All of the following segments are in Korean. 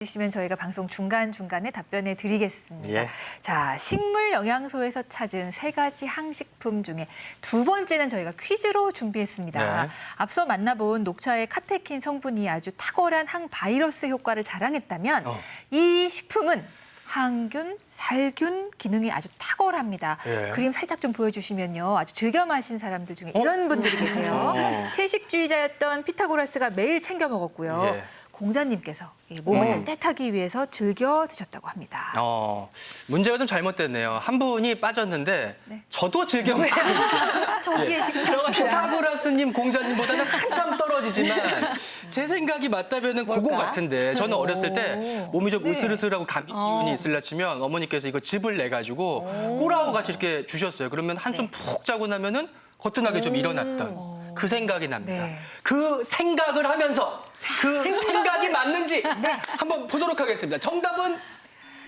주시면 저희가 방송 중간중간에 답변해 드리겠습니다. 예. 자, 식물 영양소에서 찾은 3가지 항식품 중에 두 번째는 저희가 퀴즈로 준비했습니다. 네. 앞서 만나본 녹차의 카테킨 성분이 아주 탁월한 항바이러스 효과를 자랑했다면 이 식품은 항균, 살균 기능이 아주 탁월합니다. 예. 그림 살짝 좀 보여주시면요. 아주 즐겨 마신 사람들 중에 이런 분들이 계세요. 채식주의자였던 피타고라스가 매일 챙겨 먹었고요. 예. 공자님께서 몸을 따뜻하기 위해서 즐겨 드셨다고 합니다. 문제가 좀 잘못됐네요. 한 분이 빠졌는데 네. 저도 즐겨 먹고 저기에 지금 들어가 피타고라스님 공자님보다는 한참 떨어지지만 제 생각이 맞다면은 그거 같은데 저는 어렸을 때 몸이 좀 으슬으슬하고 감기 기운이 있을라 치면 어머니께서 이거 즙을 내 가지고 꿀하고 같이 이렇게 주셨어요. 그러면 한숨 푹 자고 나면은 거뜬하게 좀 일어났던 그 생각이 납니다. 네. 그 생각을 하면서 그 생각이 맞는지 한번 보도록 하겠습니다. 정답은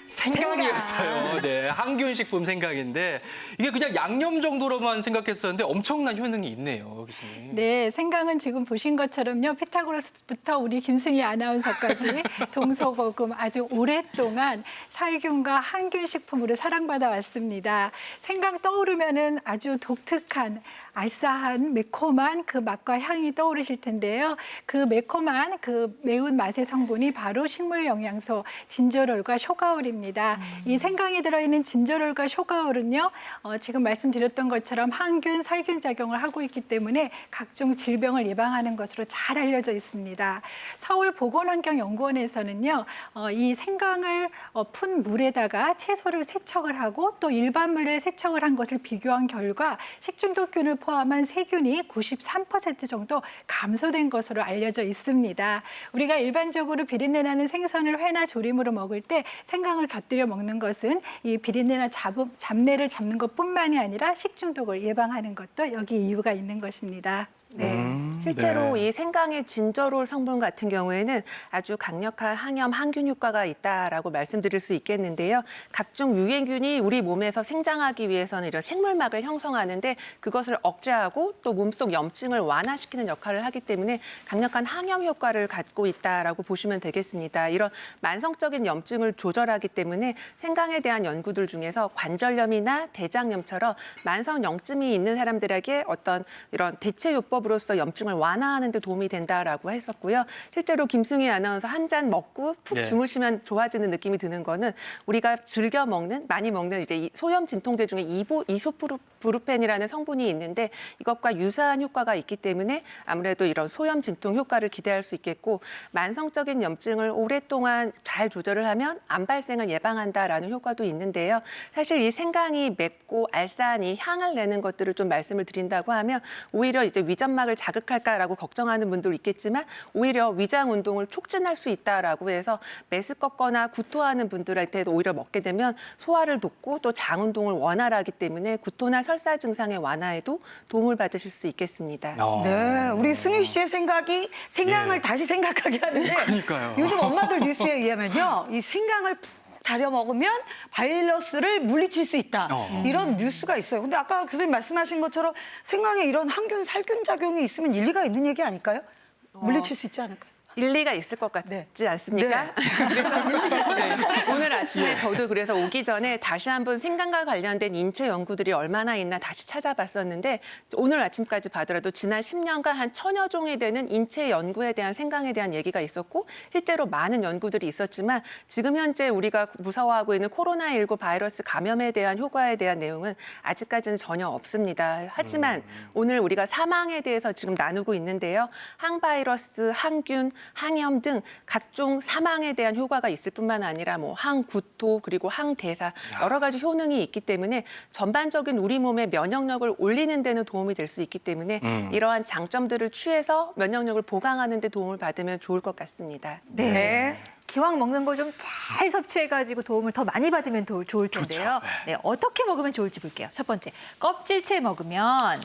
생각이었어요. 네, 항균식품 생각인데 이게 그냥 양념 정도로만 생각했었는데 엄청난 효능이 있네요, 교수님. 네, 생강은 지금 보신 것처럼요. 피타고라스부터 우리 김승희 아나운서까지 동서고금 아주 오랫동안 살균과 항균 식품으로 사랑받아 왔습니다. 생강 떠오르면은 아주 독특한 알싸한 매콤한 그 맛과 향이 떠오르실 텐데요. 그 매콤한 그 매운 맛의 성분이 바로 식물 영양소 진저롤과 쇼가올입니다. 이 생강에 들어있는 진저롤과 쇼가올은요. 지금 말씀드렸던 것처럼 항균, 살균 작용을 하고 있기 때문에 각종 질병을 예방하는 것으로 잘 알려져 있습니다. 서울보건환경연구원에서는요. 이 생강을 푼 물에다가 채소를 세척을 하고 또 일반 물에 세척을 한 것을 비교한 결과 식중독균을 포함한 세균이 93% 정도 감소된 것으로 알려져 있습니다. 우리가 일반적으로 비린내 나는 생선을 회나 조림으로 먹을 때 생강을 곁들여 먹는 것은 이 비린내나 잡내를 잡는 것뿐만이 아니라 식중독을 예방하는 것도 여기 이유가 있는 것입니다. 네. 실제로 네. 이 생강의 진저롤 성분 같은 경우에는 아주 강력한 항염, 항균 효과가 있다라고 말씀드릴 수 있겠는데요. 각종 유해균이 우리 몸에서 생장하기 위해서는 이런 생물막을 형성하는데 그것을 억제하고 또 몸속 염증을 완화시키는 역할을 하기 때문에 강력한 항염 효과를 갖고 있다라고 보시면 되겠습니다. 이런 만성적인 염증을 조절하기 때문에 생강에 대한 연구들 중에서 관절염이나 대장염처럼 만성 염증이 있는 사람들에게 어떤 이런 대체 요법으로서 염증을 완화하는 데 도움이 된다라고 했었고요. 실제로 김승희 아나운서 한 잔 먹고 푹 네. 주무시면 좋아지는 느낌이 드는 거는 우리가 즐겨 먹는, 많이 먹는 이제 소염 진통제 중에 이소프루펜이라는 성분이 있는데 이것과 유사한 효과가 있기 때문에 아무래도 이런 소염 진통 효과를 기대할 수 있겠고 만성적인 염증을 오랫동안 잘 조절을 하면 암 발생을 예방한다라는 효과도 있는데요. 사실 이 생강이 맵고 알싸한 이 향을 내는 것들을 좀 말씀을 드린다고 하면 오히려 이제 위점막을 자극할까라고 걱정하는 분도 있겠지만 오히려 위장 운동을 촉진할 수 있다라고 해서 메스껍거나 구토하는 분들한테도 오히려 먹게 되면 소화를 돕고 또 장 운동을 원활하기 때문에 구토나 설사 증상의 완화에도 도움을 받으실 수 있겠습니다. 네, 우리 승희 씨의 생각이 생강을 예. 다시 생각하게 하는데 그러니까요. 요즘 엄마들 뉴스에 의하면요. 이 생강을 푹 달여 먹으면 바이러스를 물리칠 수 있다. 이런 뉴스가 있어요. 근데 아까 교수님 말씀하신 것처럼 생강에 이런 항균, 살균 작용이 있으면 일리가 있는 얘기 아닐까요? 물리칠 수 있지 않을까요? 일리가 있을 것 같지 않습니까? 네. 그래서 오늘 아침에 저도 그래서 오기 전에 다시 한번 생강과 관련된 인체 연구들이 얼마나 있나 다시 찾아봤었는데 오늘 아침까지 봐더라도 지난 10년간 한 1000여 종에 되는 인체 연구에 대한 생강에 대한 얘기가 있었고 실제로 많은 연구들이 있었지만 지금 현재 우리가 무서워하고 있는 코로나19 바이러스 감염에 대한 효과에 대한 내용은 아직까지는 전혀 없습니다. 하지만 오늘 우리가 사망에 대해서 지금 나누고 있는데요. 항바이러스, 항균, 항염 등 각종 사망에 대한 효과가 있을 뿐만 아니라 뭐 항구토 그리고 항대사 여러 가지 효능이 있기 때문에 전반적인 우리 몸의 면역력을 올리는 데는 도움이 될 수 있기 때문에 이러한 장점들을 취해서 면역력을 보강하는 데 도움을 받으면 좋을 것 같습니다. 네. 기왕 먹는 거 좀 잘 섭취해가지고 도움을 더 많이 받으면 좋을 텐데요. 네, 어떻게 먹으면 좋을지 볼게요. 첫 번째, 껍질째 먹으면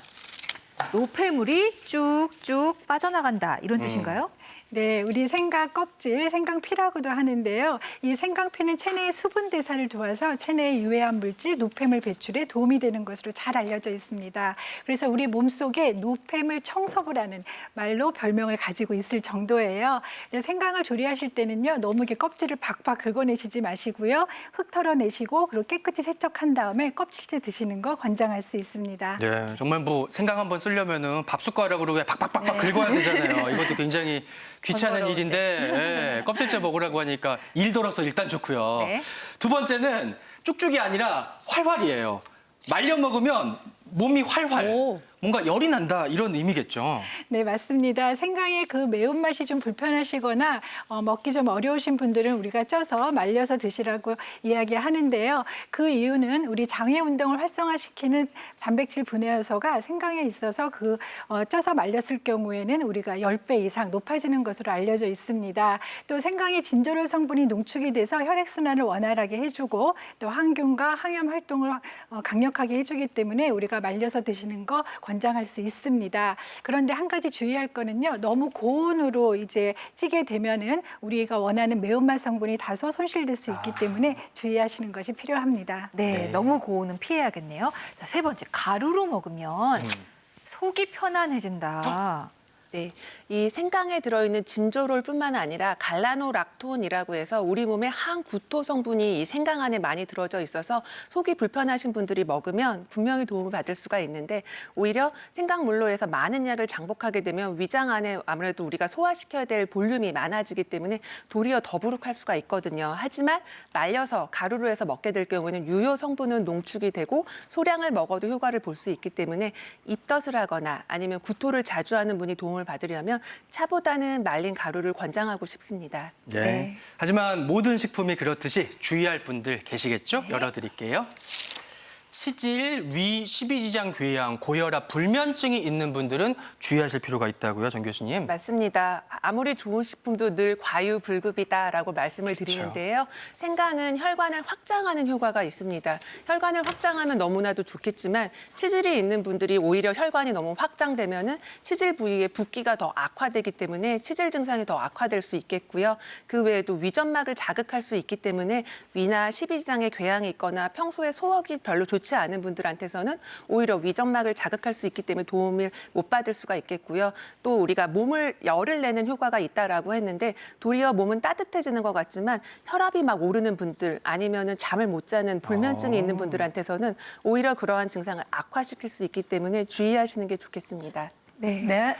노폐물이 쭉쭉 빠져나간다. 이런 뜻인가요? 네, 우리 생강 껍질, 생강피라고도 하는데요. 이 생강피는 체내의 수분 대사를 도와서 체내의 유해한 물질, 노폐물 배출에 도움이 되는 것으로 잘 알려져 있습니다. 그래서 우리 몸속에 노폐물 청소부라는 말로 별명을 가지고 있을 정도예요. 생강을 조리하실 때는요, 너무 이렇게 껍질을 박박 긁어내시지 마시고요. 흙 털어내시고 그리고 깨끗이 세척한 다음에 껍질째 드시는 거 권장할 수 있습니다. 네, 정말 뭐 생강 한번 쓰려면은 밥숟가락으로 그냥 박박박박 긁어야 되잖아요. 이것도 굉장히 귀찮은 번거로운데. 일인데 껍질째 먹으라고 하니까 일도로서 일단 좋고요. 네. 두 번째는 쭉쭉이 아니라 활활이에요. 말려 먹으면 몸이 활활. 오. 뭔가 열이 난다 이런 의미겠죠. 네, 맞습니다. 생강의 그 매운맛이 좀 불편하시거나 먹기 좀 어려우신 분들은 우리가 쪄서 말려서 드시라고 이야기하는데요. 그 이유는 우리 장회 운동을 활성화시키는 단백질 분해 요소가 생강에 있어서 쪄서 말렸을 경우에는 우리가 10배 이상 높아지는 것으로 알려져 있습니다. 또 생강의 진저롤 성분이 농축이 돼서 혈액순환을 원활하게 해주고 또 항균과 항염 활동을 강력하게 해주기 때문에 우리가 말려서 드시는 거 권장할 수 있습니다. 그런데 한 가지 주의할 거는요. 너무 고온으로 이제 찌게 되면은 우리가 원하는 매운맛 성분이 다소 손실될 수 있기 때문에 주의하시는 것이 필요합니다. 네, 너무 고온은 피해야겠네요. 자, 세 번째, 가루로 먹으면 속이 편안해진다. 네, 이 생강에 들어있는 진저롤뿐만 아니라 갈라노락톤이라고 해서 우리 몸의 항구토 성분이 이 생강 안에 많이 들어져 있어서 속이 불편하신 분들이 먹으면 분명히 도움을 받을 수가 있는데 오히려 생강물로 해서 많은 약을 장복하게 되면 위장 안에 아무래도 우리가 소화시켜야 될 볼륨이 많아지기 때문에 도리어 더부룩할 수가 있거든요. 하지만 말려서 가루로 해서 먹게 될 경우에는 유효 성분은 농축이 되고 소량을 먹어도 효과를 볼 수 있기 때문에 입덧을 하거나 아니면 구토를 자주 하는 분이 도움을 받으려면 차보다는 말린 가루를 권장하고 싶습니다. 네. 네. 하지만 모든 식품이 그렇듯이 주의할 분들 계시겠죠? 열어드릴게요. 치질, 위, 십이지장 궤양, 고혈압, 불면증이 있는 분들은 주의하실 필요가 있다고요, 정 교수님. 맞습니다. 아무리 좋은 식품도 늘 과유불급이다라고 말씀을 드리는데요. 생강은 혈관을 확장하는 효과가 있습니다. 혈관을 확장하면 너무나도 좋겠지만 치질이 있는 분들이 오히려 혈관이 너무 확장되면은 치질 부위의 붓기가 더 악화되기 때문에 치질 증상이 더 악화될 수 있겠고요. 그 외에도 위점막을 자극할 수 있기 때문에 위나 십이지장에 궤양이 있거나 평소에 소화기 별로 좋지 않은 분들한테서는 오히려 위점막을 자극할 수 있기 때문에 도움을 못 받을 수가 있겠고요. 또 우리가 몸을 열을 내는 효과가 있다라고 했는데 도리어 몸은 따뜻해지는 것 같지만 혈압이 막 오르는 분들 아니면은 잠을 못 자는 불면증이 있는 분들한테서는 오히려 그러한 증상을 악화시킬 수 있기 때문에 주의하시는 게 좋겠습니다. 네. 네.